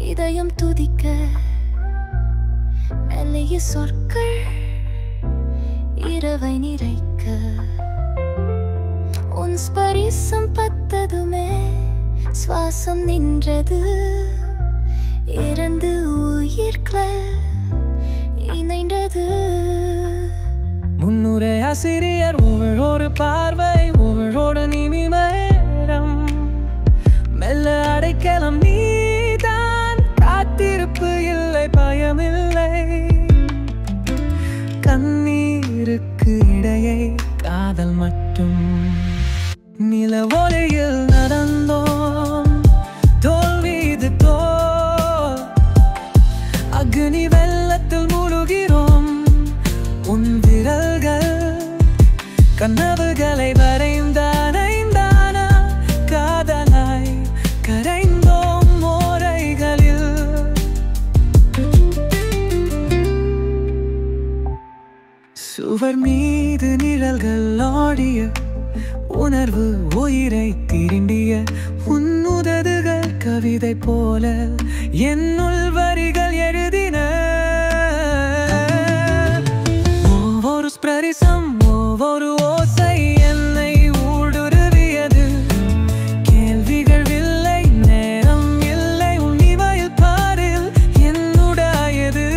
இதயம் துதிக்க மெல்லிய சொற்கள் இரவை நிறைக்க உன் ஸ்பரிசம் பத்ததுமே சுவாசம் நின்றது இறந்து உயிர்கள் இணைந்தது முன்னுரை ஆசிரியர் ஒவ்வொரு பார்வை ஒவ்வொரு நிமிடம் மெல்ல அடைக்கலம் நீதான் காத்திருப்பு இல்லை பயமில்லை கண்ணீருக்கு இடையே காதல் மட்டும் நில ஒளியில் நடந்தோம் தோல் மீது தோல் அக்னி வெள்ளத்தில் முழுகிறோம் உன் விரல்கள் கனவுகளை வரைந்தான காதலாய் கரைந்தோம் மோரைகளில் சுவர் மீது நிழல்கள் ஆடிய உணர்வு உயிரை திருண்டிய உன் உதடுகள் கவிதை போல என்னுள் வரிகள் எழுதின ஒவ்வொரு ஸ்பரிசம் ஒவ்வொரு ஓசை என்னை ஊடுருவியது கேள்விகள் இல்லை நேரம் இல்லை உன் இமையில் பாரில் என்னுடையது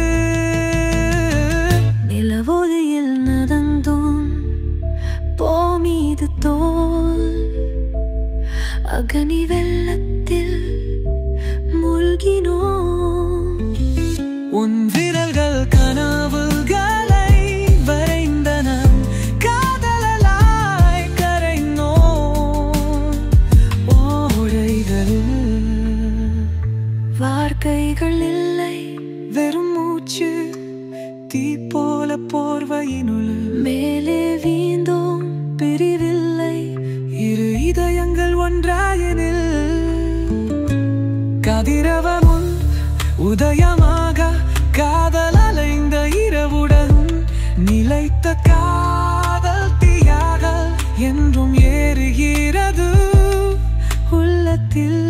நிலவொளியில் நடந்தோம் மீது தோல் அக்னி வெள்ளத்தில் மூழ்கினோம் உன் விரல்கள் கனவுகளை வரைந்தன காதலாய் கரைந்தோம் ஓடைகளில் வார்த்தைகள் இல்லை வெறும் மூச்சு தீ போல போர்வையினுள் மேலே வீழ்ந்தோம் பிரிவில்லை இரு இதயங்கள் ஒன்றாயனில் கதிரவமும் உதயமாக காதல் அலைந்த இரவுடன் நிலைத்த காதல் தீயாக என்றும் ஏறுகிறது உள்ளத்தில்